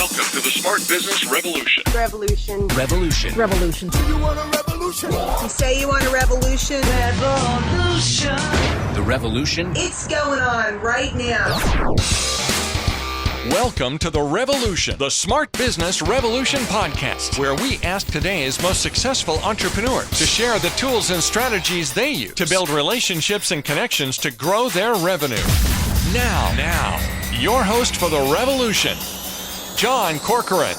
Welcome to the Smart Business Revolution. Revolution. Revolution. Revolution. You want a revolution? You say you want a revolution? Revolution. The revolution. It's going on right now. Welcome to The Revolution, the Smart Business Revolution podcast, where we ask today's most successful entrepreneurs to share the tools and strategies they use to build relationships and connections to grow their revenue. Now, your host for The Revolution, John Corcoran.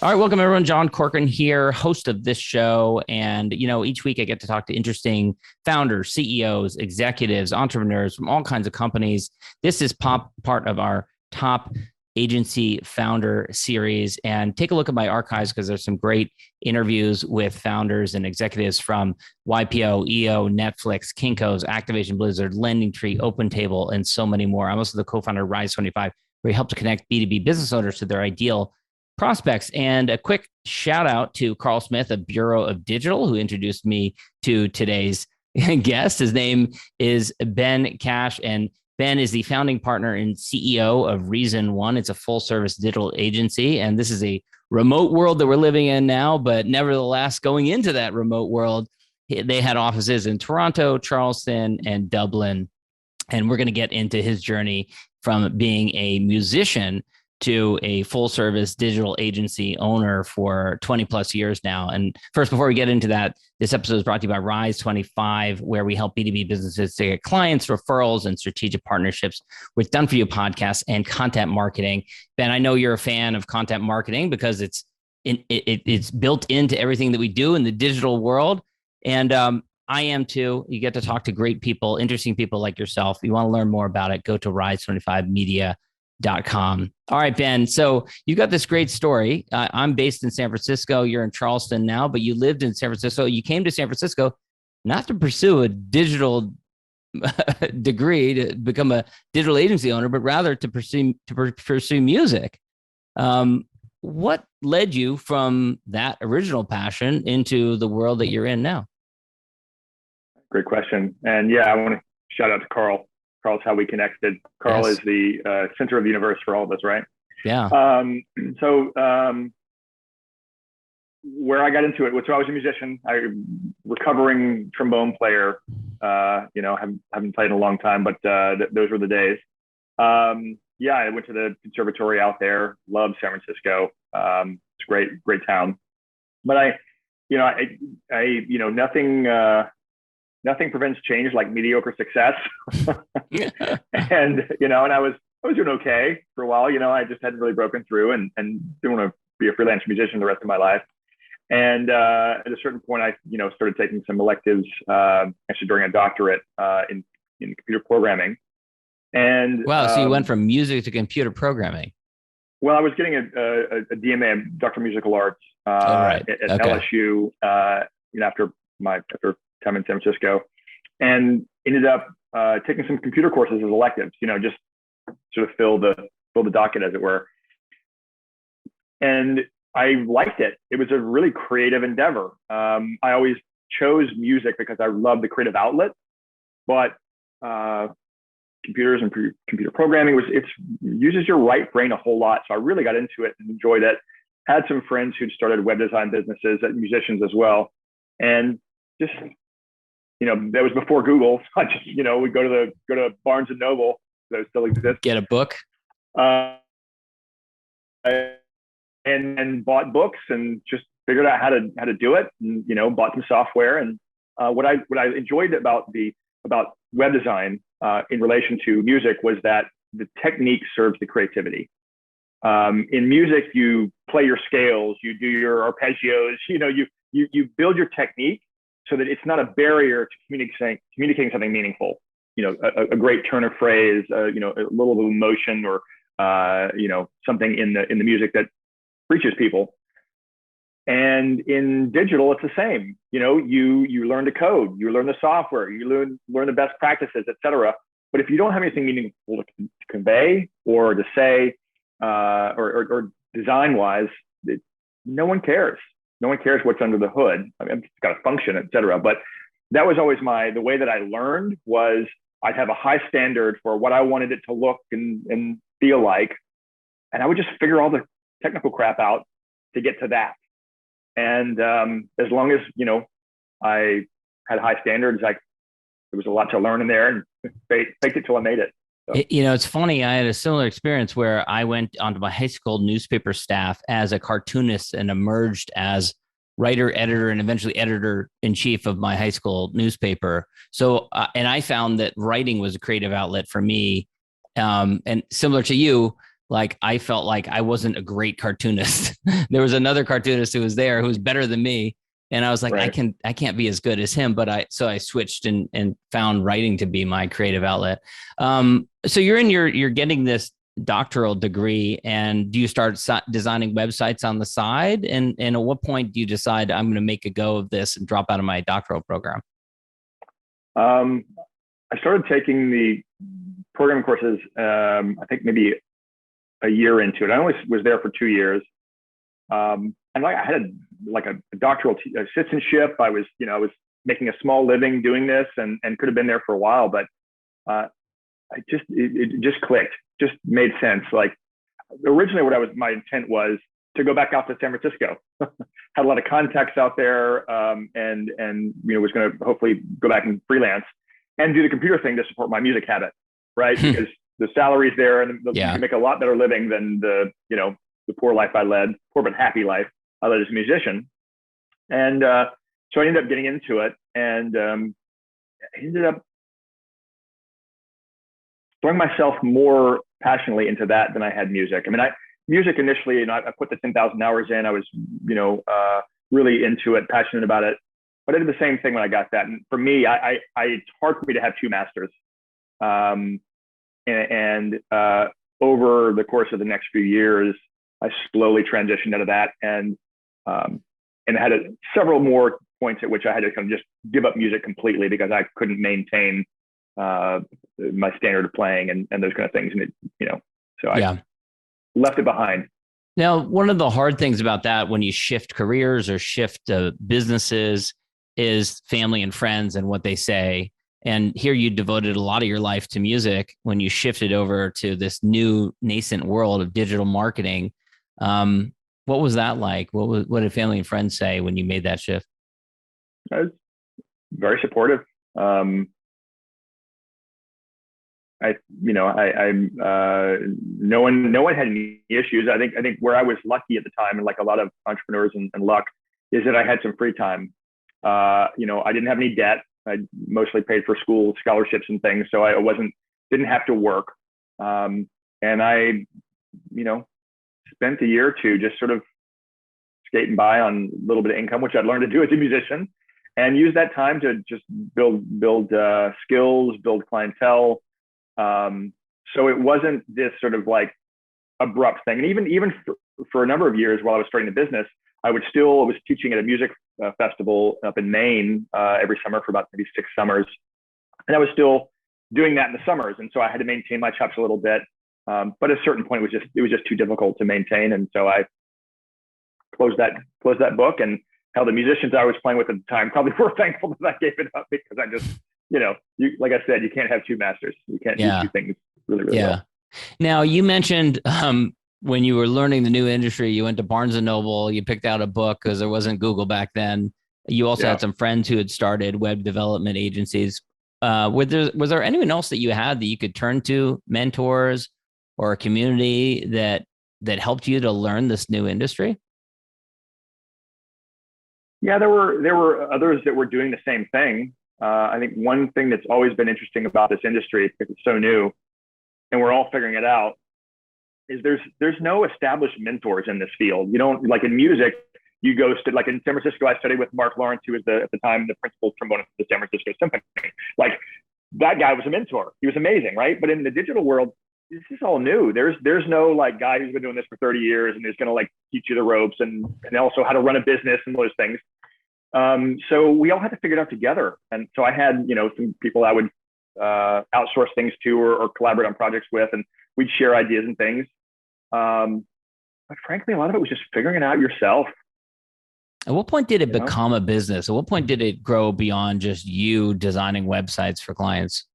All right, welcome everyone. John Corcoran here, host of this show. And, each week I get to talk to interesting founders, CEOs, executives, entrepreneurs from all kinds of companies. This is part of our top agency founder series. And take a look at my archives because there's some great interviews with founders and executives from YPO, EO, Netflix, Kinko's, Activation Blizzard, Lending Tree, OpenTable, and so many more. I'm also the co-founder of Rise 25, where we help to connect B2B business owners to their ideal prospects. And a quick shout out to Carl Smith of Bureau of Digital, who introduced me to today's guest. His name is Ben Cash, and Ben is the founding partner and CEO of Reason One. It's a full service digital agency. And this is a remote world that we're living in now, but nevertheless, going into that remote world, they had offices in Toronto, Charleston, and Dublin. And we're going to get into his journey from being a musician to a full service digital agency owner for 20 plus years now. And first, before we get into that, this episode is brought to you by Rise 25, where we help B2B businesses to get clients, referrals, and strategic partnerships with Done For You podcasts and content marketing. Ben, I know you're a fan of content marketing because it's built into everything that we do in the digital world. And I am too. You get to talk to great people, interesting people like yourself. If you want to learn more about it, go to rise25media.com. All right, Ben. So you got this great story. I'm based in San Francisco. You're in Charleston now, but you lived in San Francisco. You came to San Francisco not to pursue a digital degree to become a digital agency owner, but rather to pursue music. What led you from that original passion into the world that you're in now? Great question. And yeah, I want to shout out to Carl. Carl's how we connected. Carl is the center of the universe for all of us, right? Yeah. Where I got into it was, so I was a musician, recovering trombone player. Haven't played in a long time, but those were the days. I went to the conservatory out there. Loved San Francisco. It's a great town. But nothing prevents change like mediocre success. And I was doing okay for a while. I just hadn't really broken through and didn't want to be a freelance musician the rest of my life. And at a certain point, I started taking some electives, actually during a doctorate in computer programming. And wow, so you went from music to computer programming. Well, I was getting a DMA, Doctor of Musical Arts, at LSU after time in San Francisco, and ended up taking some computer courses as electives, just sort of fill the docket, as it were. And I liked it. It was a really creative endeavor. I always chose music because I love the creative outlet, but computers and computer programming uses your right brain a whole lot. So I really got into it and enjoyed it. Had some friends who'd started web design businesses, musicians as well, and just that was before Google. So I just, we'd go to Barnes and Noble, those still exist. Get a book. And bought books and just figured out how to do it, and bought some software. And what I enjoyed about web design in relation to music was that the technique serves the creativity. In music, you play your scales, you do your arpeggios, you build your technique so that it's not a barrier to communicating something meaningful. A great turn of phrase, a little bit of emotion, or something in the music that reaches people. And in digital, it's the same. You learn to code, you learn the software, you learn the best practices, et cetera. But if you don't have anything meaningful to convey or to say, or design-wise, no one cares. No one cares what's under the hood. I mean, it's got to function, et cetera. But that was always the way that I learned was I'd have a high standard for what I wanted it to look and feel like. And I would just figure all the technical crap out to get to that. And as long as, I had high standards, there was a lot to learn in there, and faked it till I made it. So. It's funny. I had a similar experience where I went onto my high school newspaper staff as a cartoonist and emerged as writer, editor, and eventually editor-in-chief of my high school newspaper. So, and I found that writing was a creative outlet for me. And similar to you, like I felt like I wasn't a great cartoonist. There was another cartoonist who was there who was better than me. And I was like, right. I can't be as good as him. But I switched and found writing to be my creative outlet. So you're getting this doctoral degree, and do you start designing websites on the side? And at what point do you decide I'm going to make a go of this and drop out of my doctoral program? I started taking the programming courses, I think maybe a year into it. I only was there for 2 years. And I had a doctoral assistantship. I was making a small living doing this, and could have been there for a while, but it just clicked, just made sense. Like originally my intent was to go back out to San Francisco. Had a lot of contacts out there, and was going to hopefully go back and freelance and do the computer thing to support my music habit, right? Because the salary's there, and you can make a lot better living than the poor life I led, poor but happy life I led as a musician. And so I ended up getting into it, and ended up throwing myself more passionately into that than I had music. I mean, music initially, I put the 10,000 hours in. I was, really into it, passionate about it. But I did the same thing when I got that. And for me, it's hard for me to have two masters. And over the course of the next few years, I slowly transitioned out of that, and had several more points at which I had to kind of just give up music completely because I couldn't maintain my standard of playing and those kind of things. And I left it behind. Now, one of the hard things about that when you shift careers or shift businesses is family and friends and what they say. And here you devoted a lot of your life to music when you shifted over to this new nascent world of digital marketing. What was that like? What did family and friends say when you made that shift? I was very supportive. No one had any issues. I think where I was lucky at the time, and like a lot of entrepreneurs and luck, is that I had some free time. I didn't have any debt. I mostly paid for school scholarships and things, so I didn't have to work. And I, spent a year or two just sort of skating by on a little bit of income, which I'd learned to do as a musician, and use that time to just build skills, build clientele. So it wasn't this sort of like abrupt thing. And even for a number of years while I was starting the business, I was teaching at a music festival up in Maine every summer for about maybe 6 summers. And I was still doing that in the summers. And so I had to maintain my chops a little bit. But at a certain point, it was just too difficult to maintain. And so I closed that book, and how the musicians I was playing with at the time probably were thankful that I gave it up, because I just, like I said, you can't have two masters. You can't do two things really, really well. Now, you mentioned when you were learning the new industry, you went to Barnes and Noble, you picked out a book because there wasn't Google back then. You also had some friends who had started web development agencies. Was there anyone else that you had that you could turn to, mentors or a community that helped you to learn this new industry? Yeah, there were others that were doing the same thing. I think one thing that's always been interesting about this industry, because it's so new and we're all figuring it out, is there's no established mentors in this field. You don't, like in music, you go like in San Francisco, I studied with Mark Lawrence, who was at the time the principal trombonist of the San Francisco Symphony. Like, that guy was a mentor. He was amazing, right? But in the digital world, this is all new. There's no like guy who's been doing this for 30 years and is going to like teach you the ropes and also how to run a business and those things. So we all had to figure it out together. And so I had, some people I would outsource things to or collaborate on projects with, and we'd share ideas and things. But frankly, a lot of it was just figuring it out yourself. At what point did it You know? become a business? At what point did it grow beyond just you designing websites for clients?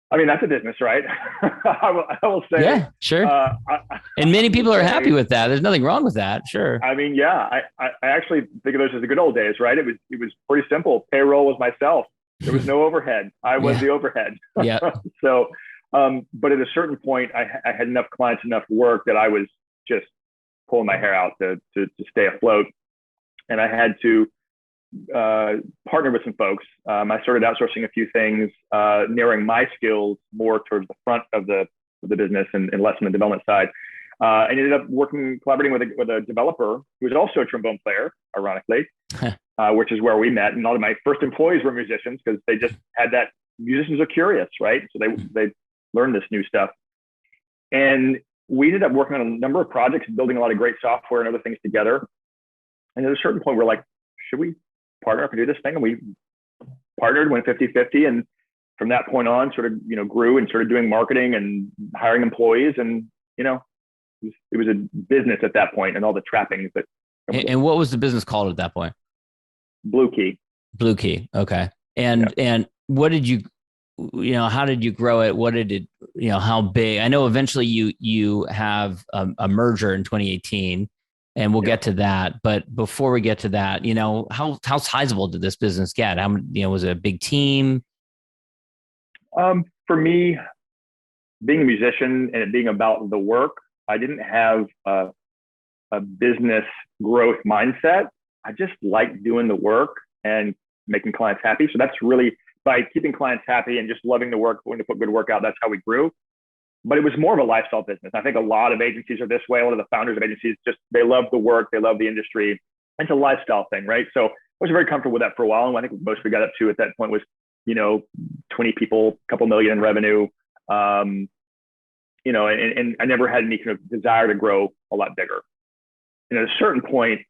I mean, that's a business, right? I will say. Yeah, sure. And many people are happy with that. There's nothing wrong with that. Sure. I mean, yeah, I actually think of those as the good old days, right? It was pretty simple. Payroll was myself. There was no overhead. I was the overhead. Yeah. So, but at a certain point, I had enough clients, enough work that I was just pulling my hair out to stay afloat, and I had to partner with some folks. I started outsourcing a few things, narrowing my skills more towards the front of the business and less on the development side. I ended up collaborating with a developer who was also a trombone player, ironically, which is where we met. And all of my first employees were musicians because they just had that. Musicians are curious, right? So they learned this new stuff. And we ended up working on a number of projects, building a lot of great software and other things together. And at a certain point, we're like, should we partner up and do this thing? And we partnered, went 50-50. And from that point on, sort of, grew and started doing marketing and hiring employees. And, it was a business at that point and all the trappings that. And what was the business called at that point? Blue Key. Blue Key. Okay. And what did you, how did you grow it? What did it, how big? I know eventually you have a merger in 2018, and we'll get to that. But before we get to that, how sizable did this business get? How, was it a big team? For me, being a musician and it being about the work, I didn't have a business growth mindset. I just liked doing the work and making clients happy. So that's really, by keeping clients happy and just loving the work, wanting to put good work out, that's how we grew. But it was more of a lifestyle business. I think a lot of agencies are this way. A lot of the founders of agencies, they love the work, they love the industry. It's a lifestyle thing, right? So I was very comfortable with that for a while. And I think most we got up to at that point was, 20 people, a couple million in revenue. And I never had any kind of desire to grow a lot bigger. And at a certain point,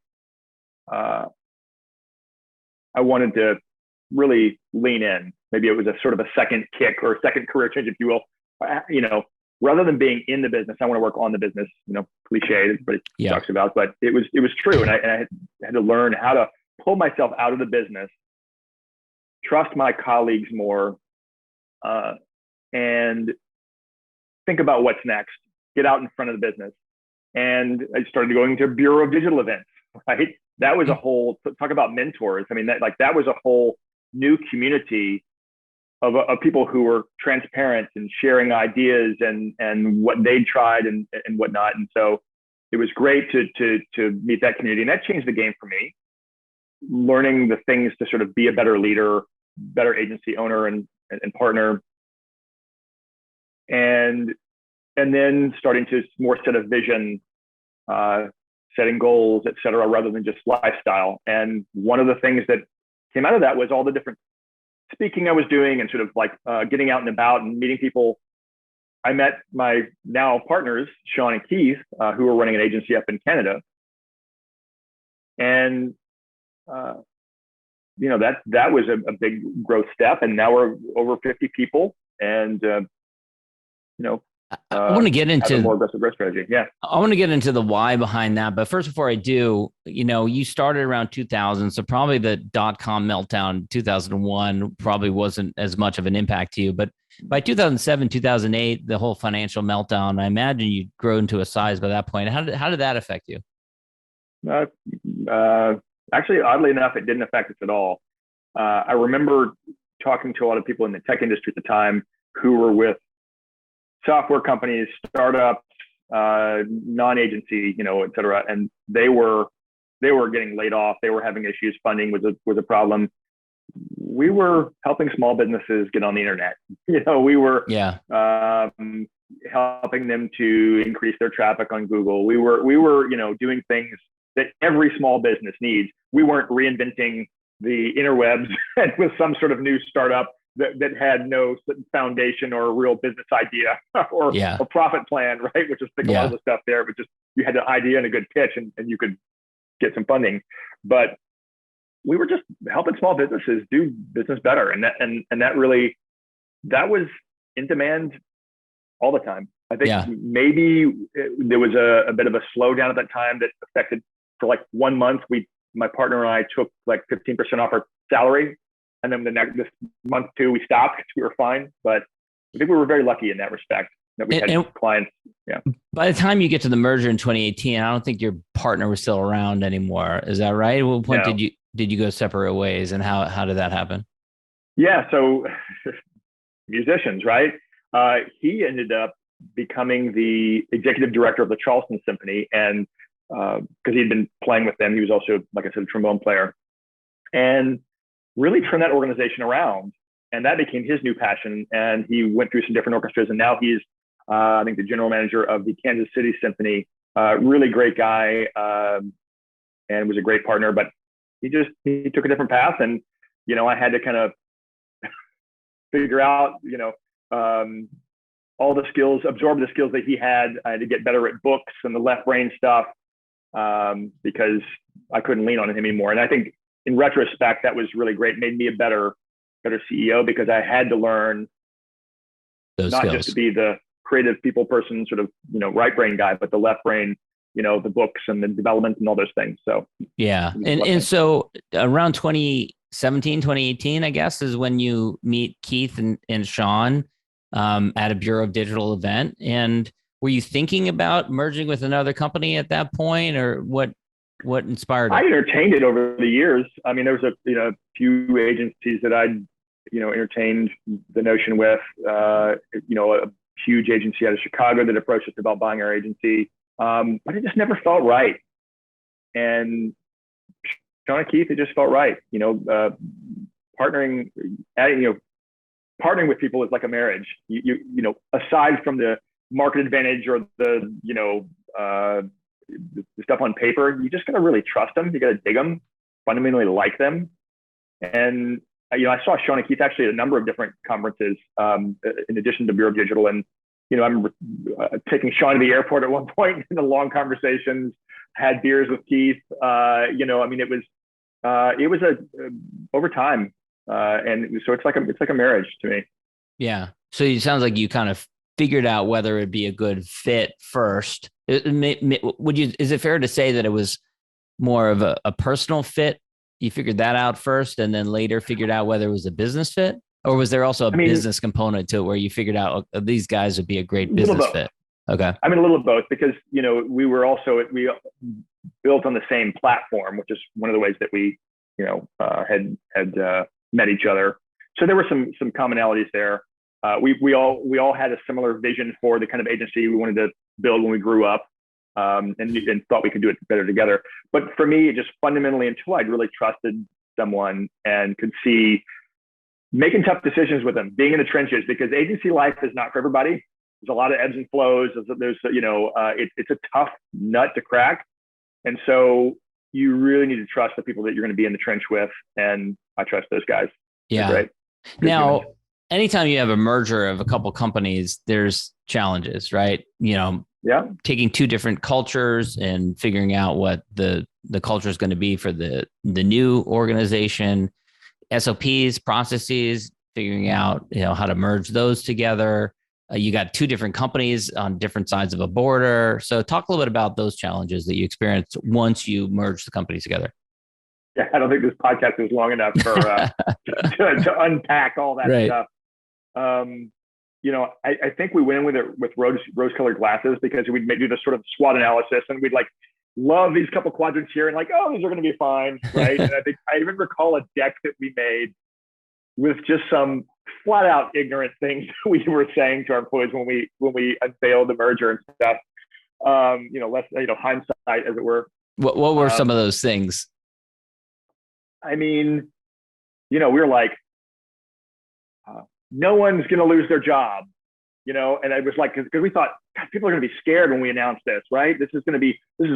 I wanted to really lean in. Maybe it was a sort of a second kick or a second career change, if you will. Rather than being in the business, I want to work on the business. Cliche, everybody talks about, but it was true. And I had to learn how to pull myself out of the business, trust my colleagues more, and think about what's next, get out in front of the business. And I started going to Bureau of Digital Events, right? That was a whole, talk about mentors. I mean, that was a whole new community of people who were transparent and sharing ideas and what they tried and whatnot. And so it was great to meet that community. And that changed the game for me, learning the things to sort of be a better leader, better agency owner and partner. And then starting to more set a vision, setting goals, et cetera, rather than just lifestyle. And one of the things that came out of that was all the different speaking I was doing and sort of like getting out and about and meeting people. I met my now partners, Sean and Keith, who were running an agency up in Canada. And, that was a big growth step. And now we're over 50 people and, I want to get into a more aggressive growth strategy. Yeah. I want to get into the why behind that. But first, before I do, you started around 2000. So probably the .com meltdown 2001 probably wasn't as much of an impact to you. But by 2007, 2008, the whole financial meltdown, I imagine you'd grown to a size by that point. How did that affect you? Actually, oddly enough, it didn't affect us at all. I remember talking to a lot of people in the tech industry at the time who were with software companies, startups, non-agency, et cetera. And they were getting laid off. They were having issues. Funding was a problem. We were helping small businesses get on the internet. We were helping them to increase their traffic on Google. We were doing things that every small business needs. We weren't reinventing the interwebs with some sort of new startup that had no foundation or a real business idea or a profit plan, right? Which is a lot of the stuff there, but just you had the idea and a good pitch and you could get some funding. But we were just helping small businesses do business better. And that was in demand all the time. I think maybe there was a bit of a slowdown at that time that affected for like 1 month, my partner and I took like 15% off our salary. And then this month too, we stopped because we were fine. But I think we were very lucky in that respect that we had clients. Yeah. By the time you get to the merger in 2018, I don't think your partner was still around anymore. Is that right? At what point did you go separate ways, and how did that happen? Yeah. So musicians, right? He ended up becoming the executive director of the Charleston Symphony. And because he'd been playing with them, he was also, like I said, a trombone player, and really turned that organization around. And that became his new passion. And he went through some different orchestras, and now he's, I think, the general manager of the Kansas City Symphony. Really great guy, and was a great partner. But he took a different path, and I had to kind of figure out, all the skills, absorb the skills that he had. I had to get better at books and the left brain stuff, because I couldn't lean on him anymore. And I think in retrospect, that was really great. It made me a better CEO, because I had to learn those not skills. Just to be the creative people person, sort of, right brain guy, but the left brain, the books and the development and all those things. So, yeah. And so around 2017, 2018, I guess, is when you meet Keith and Sean at a Bureau of Digital event. And were you thinking about merging with another company at that point, or what inspired it? I entertained it over the years. I mean, there was a few agencies that I'd entertained the notion with. A huge agency out of Chicago that approached us about buying our agency, but it just never felt right. And Sean and Keith, it just felt right. Partnering with people is like a marriage. You aside from the market advantage or the stuff on paper, you just gotta really trust them. You gotta dig them, fundamentally like them. And I saw Sean and Keith actually at a number of different conferences, in addition to Bureau of Digital. And I remember taking Sean to the airport at one point in the long conversations, had beers with Keith. It was over time, and so it's like a marriage to me. Yeah. So it sounds like you kind of figured out whether it'd be a good fit first. Is it fair to say that it was more of a personal fit? You figured that out first, and then later figured out whether it was a business fit, or was there also a business component to it where you figured out these guys would be a great business fit? Okay. A little of both, because, we built on the same platform, which is one of the ways that we, had met each other. So there were some commonalities there. We all had a similar vision for the kind of agency we wanted to build when we grew up, and thought we could do it better together. But for me, it just fundamentally, until I'd really trusted someone and could see making tough decisions with them, being in the trenches, because agency life is not for everybody. There's a lot of ebbs and flows. It's a tough nut to crack. And so you really need to trust the people that you're going to be in the trench with. And I trust those guys. Yeah. Right. Now, anytime you have a merger of a couple companies, there's challenges, right? Taking two different cultures and figuring out what the culture is going to be for the new organization, SOPs, processes, figuring out, how to merge those together. You got two different companies on different sides of a border. So talk a little bit about those challenges that you experienced once you merged the companies together. Yeah, I don't think this podcast is long enough for to unpack all that stuff. I think we went in with it with rose-colored glasses, because we'd do this sort of SWOT analysis, and we'd love these couple quadrants here, and these are going to be fine, right? And I think I even recall a deck that we made with just some flat out ignorant things we were saying to our employees when we unveiled the merger and stuff. Hindsight, as it were. What were some of those things? We were like, no one's going to lose their job, and it was because we thought, God, people are going to be scared when we announce this, right? This is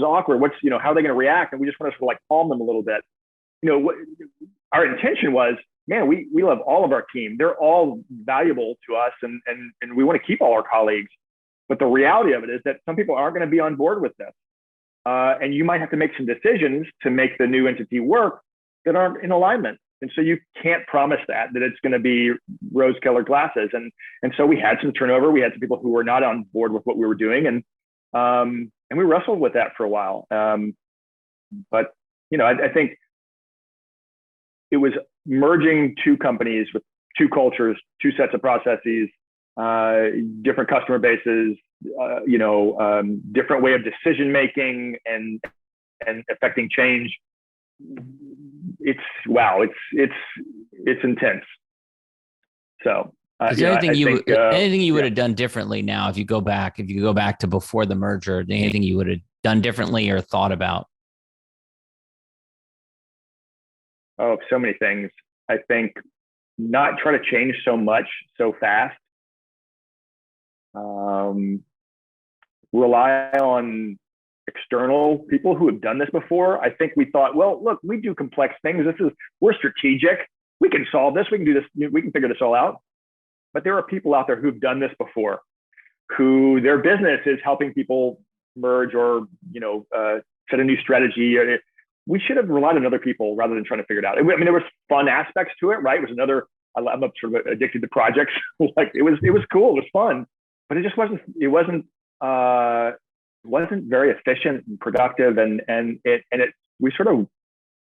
awkward. How are they going to react? And we just want to sort of calm them a little bit. Our intention was, man, we love all of our team. They're all valuable to us, and we want to keep all our colleagues. But the reality of it is that some people aren't going to be on board with this. And you might have to make some decisions to make the new entity work that aren't in alignment. And so you can't promise that it's going to be rose-colored glasses. And so we had some turnover. We had some people who were not on board with what we were doing. And we wrestled with that for a while. But, I think it was merging two companies with two cultures, two sets of processes, different customer bases, different way of decision making and affecting change. It's intense. So is there anything you would have done differently now if you go back to before the merger? Anything you would have done differently or thought about? Oh, so many things. I think not try to change so much so fast. Rely on external people who have done this before. I think we thought, well, look, we do complex things. We're strategic. We can solve this. We can do this. We can figure this all out. But there are people out there who've done this before, who their business is helping people merge or, set a new strategy. We should have relied on other people rather than trying to figure it out. I mean, there was fun aspects to it, right? It was I'm sort of addicted to projects. Like it was cool. It was fun, but it just wasn't very efficient and productive. We sort of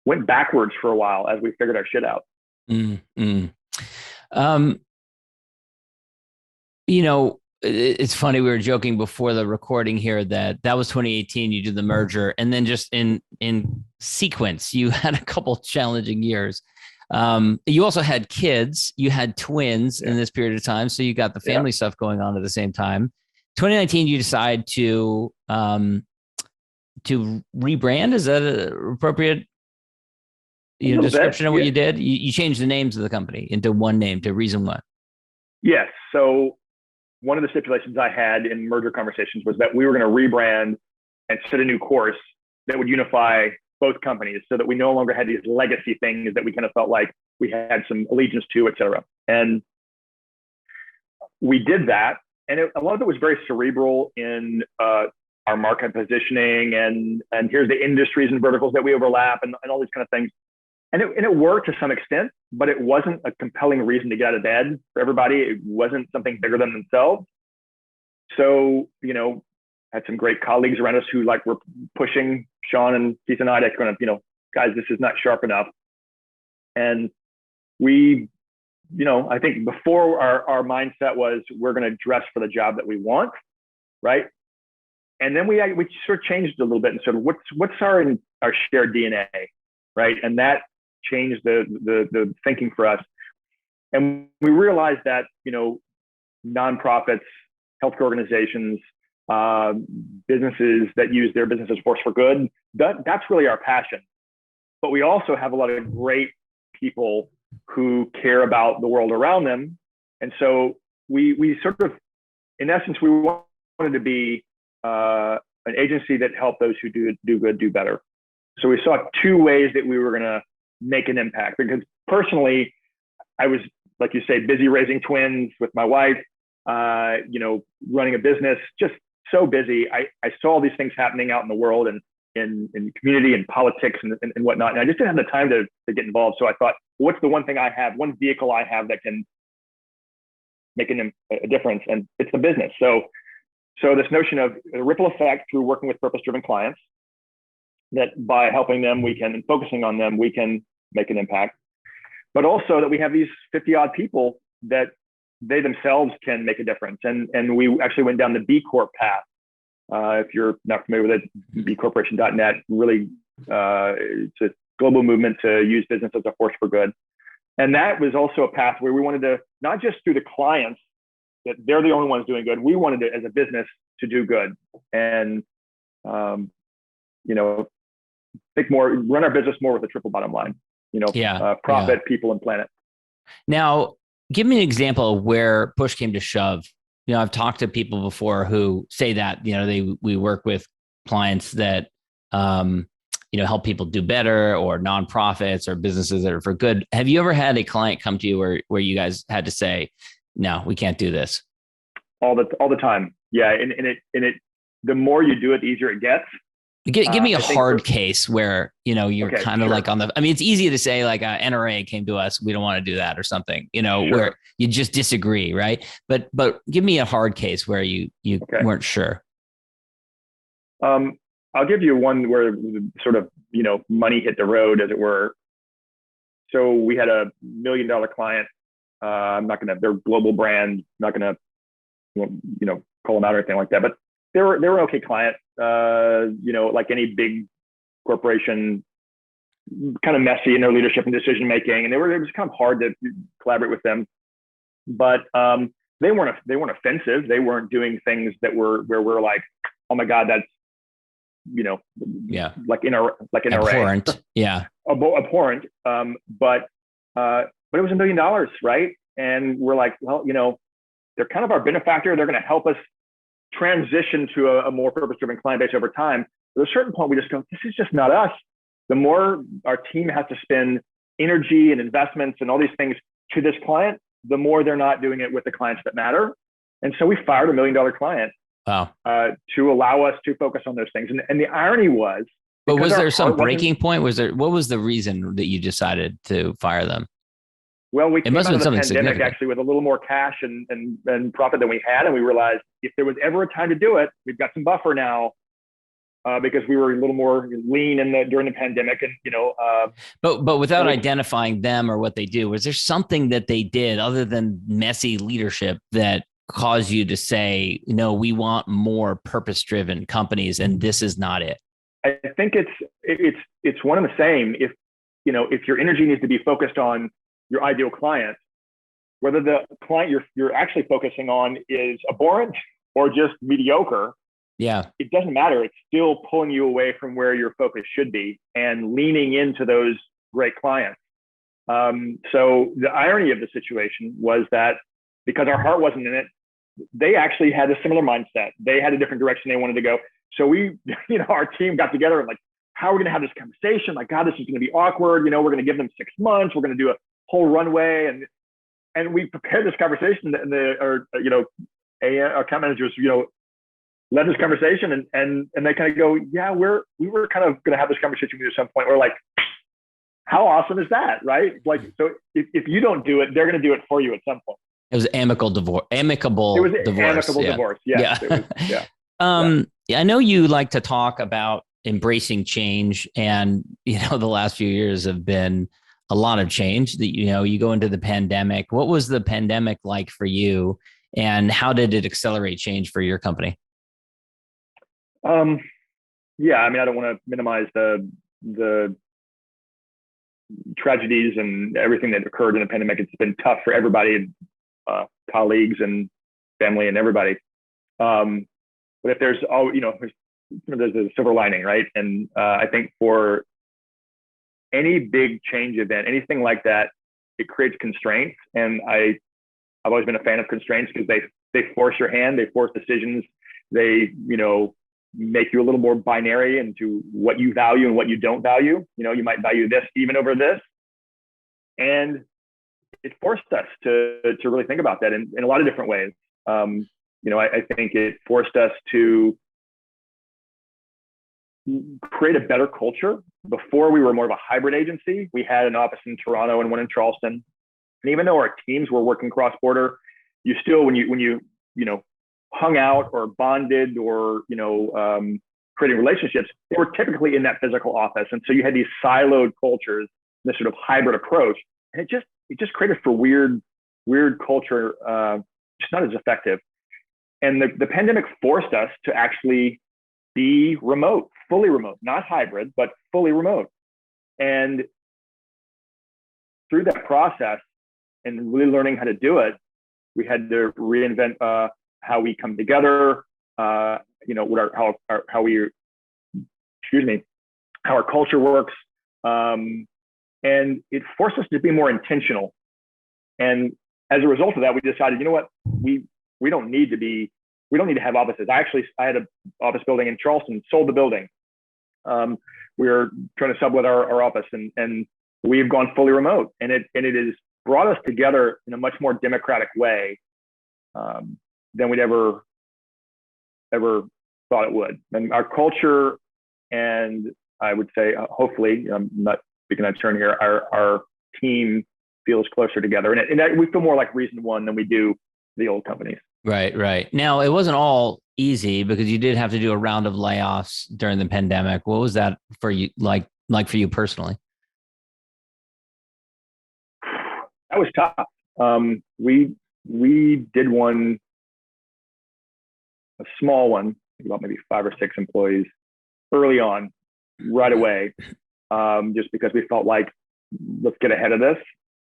went backwards for a while as we figured our shit out. It's funny. We were joking before the recording here that was 2018. You did the merger, and then just in sequence, you had a couple challenging years. You also had kids. You had twins in this period of time, so you got the family stuff going on at the same time. 2019, you decide to rebrand. Is that an appropriate description of what you did? You changed the names of the company into one name, to Reason What? Yes. So one of the stipulations I had in merger conversations was that we were going to rebrand and set a new course that would unify both companies so that we no longer had these legacy things that we kind of felt like we had some allegiance to, et cetera. And we did that. And a lot of it was very cerebral in our market positioning and here's the industries and verticals that we overlap and all these kind of things. And it worked to some extent, but it wasn't a compelling reason to get out of bed for everybody. It wasn't something bigger than themselves. So, had some great colleagues around us who were pushing Sean and Keith and I to kind of, guys, this is not sharp enough. And we, I think before our mindset was we're going to dress for the job that we want, right? And then we sort of changed a little bit and sort of what's our shared DNA, right? And that changed the thinking for us. And we realized that, nonprofits, healthcare organizations, businesses that use their business as a force for good, that's really our passion. But we also have a lot of great people who care about the world around them. And so we sort of, in essence, we wanted to be an agency that helped those who do good, do better. So we saw two ways that we were going to make an impact, because personally, I was, like you say, busy raising twins with my wife, running a business, just so busy. I saw all these things happening out in the world and in community and politics and whatnot. And I just didn't have the time to get involved. So I thought, what's the one vehicle I have that can make a difference? And it's the business. So this notion of a ripple effect through working with purpose-driven clients, that by helping them, and focusing on them, we can make an impact. But also that we have these 50 odd people that they themselves can make a difference. And we actually went down the B Corp path. If you're not familiar with it, bcorporation.net, really, it's a global movement to use business as a force for good. And that was also a path where we wanted to, not just through the clients, that they're the only ones doing good. We wanted to, as a business, to do good. And, think more, run our business more with a triple bottom line, profit, people, and planet. Now, give me an example of where push came to shove. I've talked to people before who say that, we work with clients that, help people do better, or nonprofits or businesses that are for good. Have you ever had a client come to you where you guys had to say, no, we can't do this? All the time. Yeah. And the more you do it, the easier it gets. Give me a hard case where, you're kind of like it's easy to say like NRA came to us, we don't want to do that or something, where you just disagree. Right. But give me a hard case where you weren't sure. I'll give you one where sort of, money hit the road, as it were. So we had a $1 million client. They're a global brand. I'm not gonna, call them out or anything like that, but they were an okay client. Like any big corporation, kind of messy in their leadership and decision making, and it was kind of hard to collaborate with them. But they weren't offensive. They weren't doing things where we're like, oh my God, that's like in our abhorrent. Yeah, abhorrent. But it was $1 million, right? And we're like, well, they're kind of our benefactor. They're going to help us transition to a more purpose-driven client base over time. But at a certain point, we just go, this is just not us. The more our team has to spend energy and investments and all these things to this client, the more they're not doing it with the clients that matter. And so we fired $1 million client. Wow. To allow us to focus on those things. And the irony was, but was there some breaking point? What was the reason that you decided to fire them? Well, we came out of the pandemic actually with a little more cash and profit than we had. And we realized if there was ever a time to do it, we've got some buffer now, because we were a little more lean during the pandemic. And, but without identifying them or what they do, was there something that they did other than messy leadership that caused you to say, no, we want more purpose-driven companies and this is not it? I think it's one and the same. If your energy needs to be focused on your ideal client, whether the client you're actually focusing on is abhorrent or just mediocre, it doesn't matter. It's still pulling you away from where your focus should be and leaning into those great clients. So the irony of the situation was that because our heart wasn't in it, they actually had a similar mindset. They had a different direction they wanted to go. So we, our team got together and like, how are we going to have this conversation? Like, God, this is going to be awkward. We're going to give them 6 months. We're going to do a whole runway. And we prepared this conversation, and our account managers, led this conversation, and they kind of go, yeah, we were kind of going to have this conversation with you at some point. We're like, how awesome is that? Right? Like, so if you don't do it, they're going to do it for you at some point. It was amicable divorce. Divorce. Yes, yeah. I know you like to talk about embracing change, and the last few years have been a lot of change. That you go into the pandemic. What was the pandemic like for you, and how did it accelerate change for your company? Yeah, I mean, I don't want to minimize the tragedies and everything that occurred in the pandemic. It's been tough for everybody, colleagues and family and everybody. But if there's there's a silver lining, right? And I think for any big change event, anything like that, it creates constraints. And I've always been a fan of constraints because they force your hand, they force decisions, they make you a little more binary into what you value and what you don't value. You might value this even over this, and it forced us to really think about that in a lot of different ways. I think it forced us to create a better culture. Before, we were more of a hybrid agency. We had an office in Toronto and one in Charleston. And even though our teams were working cross-border, you still, when you hung out or bonded or, creating relationships, they were typically in that physical office. And so you had these siloed cultures, this sort of hybrid approach. And it just created for weird culture, just not as effective. And the pandemic forced us to actually be remote, fully remote, not hybrid, but fully remote. And through that process and really learning how to do it, we had to reinvent how we come together, how our culture works. And it forced us to be more intentional. And as a result of that, we decided, we don't need to have offices. I had an office building in Charleston, sold the building. We were trying to sublet our office, and we've gone fully remote, and it has brought us together in a much more democratic way than we'd ever thought it would. And our culture, and I would say, hopefully, I'm not speaking out of turn here, our team feels closer together, and we feel more like Reason One than we do the old companies. Right. Now, it wasn't all easy because you did have to do a round of layoffs during the pandemic. What was that for you like for you personally? That was tough. We did one, a small one, about maybe 5 or 6 employees early on, right away, just because we felt like, let's get ahead of this.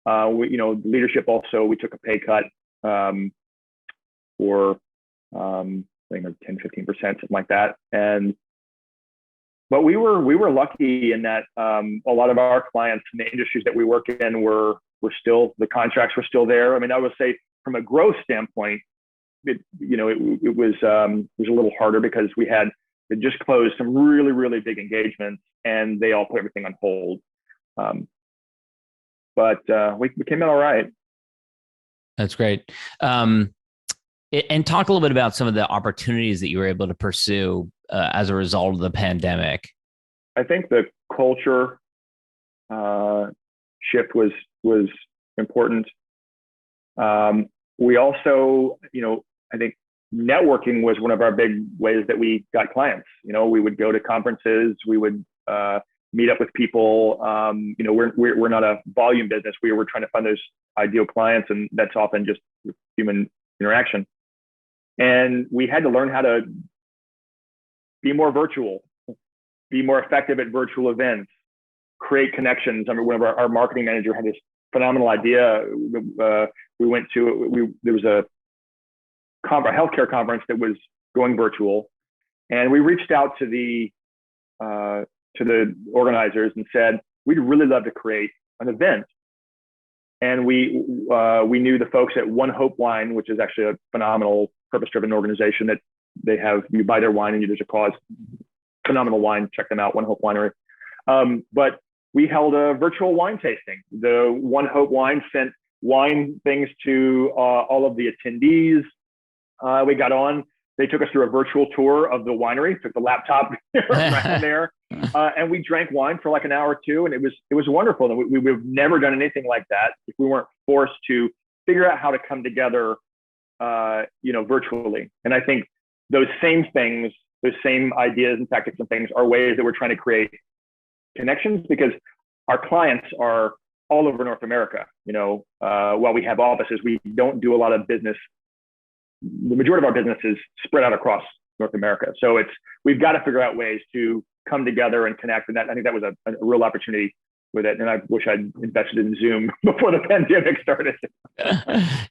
The leadership also, we took a pay cut for I think 10, 15%, something like that. But we were lucky in that a lot of our clients in the industries that we work in were still, the contracts were still there. I mean, I would say from a growth standpoint, it was a little harder because we had just closed some really, really big engagements and they all put everything on hold. But we came out all right. That's great. And talk a little bit about some of the opportunities that you were able to pursue as a result of the pandemic. I think the culture shift was important. We also, I think networking was one of our big ways that we got clients. We would go to conferences, we would meet up with people. We're not a volume business. We were trying to find those ideal clients, and that's often just human interaction. And we had to learn how to be more virtual, be more effective at virtual events, create connections. I mean, one of our marketing manager had this phenomenal idea. We went to, there was a healthcare conference that was going virtual. And we reached out to the organizers and said, we'd really love to create an event. And we knew the folks at One Hope Wine, which is actually a phenomenal purpose-driven organization that you buy their wine and there's a cause. Phenomenal wine. Check them out, One Hope Winery. But we held a virtual wine tasting. The One Hope Wine sent wine things to all of the attendees. We got on. They took us through a virtual tour of the winery, took the laptop around there, and we drank wine for like an hour or two, and it was wonderful. And we've never done anything like that if we weren't forced to figure out how to come together, virtually. And I think those same things, those same ideas and tactics and things are ways that we're trying to create connections, because our clients are all over North America. While we have offices, we don't do a lot of business. The majority of our business is spread out across North America. So we've got to figure out ways to come together and connect. And I think that was a real opportunity with it. And I wish I'd invested in Zoom before the pandemic started.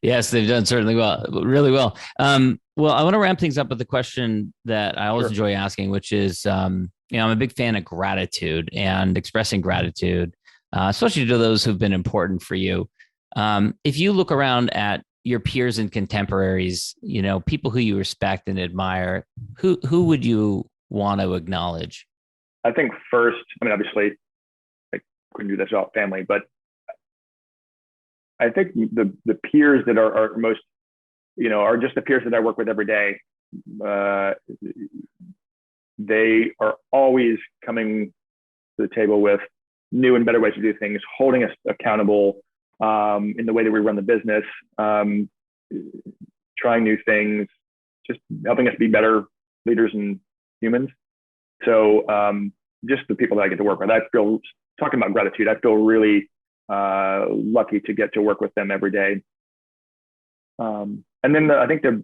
Yes, they've done certainly well, really well. Well, I want to ramp things up with the question that I always enjoy asking, which is, I'm a big fan of gratitude and expressing gratitude, especially to those who've been important for you. If you look around at your peers and contemporaries, people who you respect and admire, who would you want to acknowledge? I think first, obviously, I couldn't do this without family, but I think the peers that are most, are just the peers that I work with every day. They are always coming to the table with new and better ways to do things, holding us accountable in the way that we run the business, trying new things, just helping us be better leaders and humans. So just the people that I get to work with, talking about gratitude, I feel really lucky to get to work with them every day. And then I think the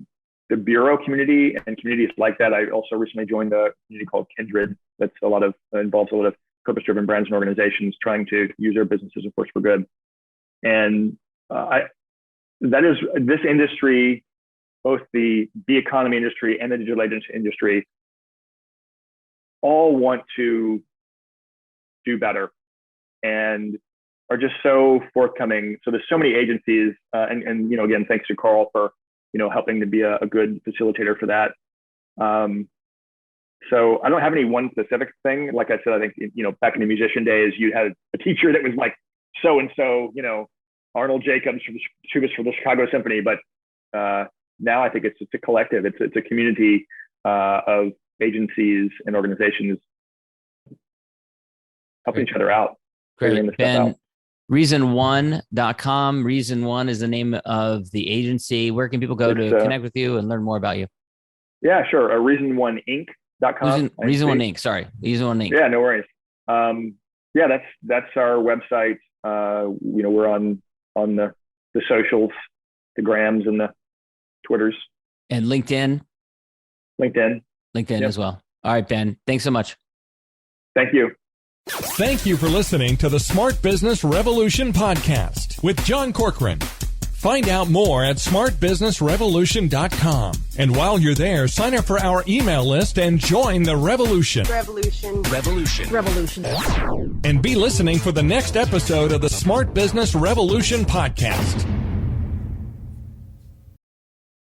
bureau community and communities like that. I also recently joined a community called Kindred. That's involves a lot of purpose-driven brands and organizations trying to use their businesses, of course, for good. And this industry, both the economy industry and the digital agency industry, all want to do better and are just so forthcoming. So there's so many agencies, and again, thanks to Carl for helping to be a good facilitator for that. So I don't have any one specific thing. Like I said, I think back in the musician days, you had a teacher that was like so and so, Arnold Jacobs for the Chicago Symphony. But now I think it's a collective. It's a community of agencies and organizations helping each other out. Great. Ben, reason1.com. Reason1 is the name of the agency. Where can people go to connect with you and learn more about you? Yeah, sure. Reason1inc.com. Reason One Inc. Sorry, Reason One Inc. Yeah, no worries. Yeah, that's our website. We're on the socials, the Grams and the Twitters. And LinkedIn LinkedIn yep. As well. All right, Ben. Thanks so much. Thank you. Thank you for listening to the Smart Business Revolution podcast with John Corcoran. Find out more at smartbusinessrevolution.com. And while you're there, sign up for our email list and join the revolution. Revolution. And be listening for the next episode of the Smart Business Revolution podcast.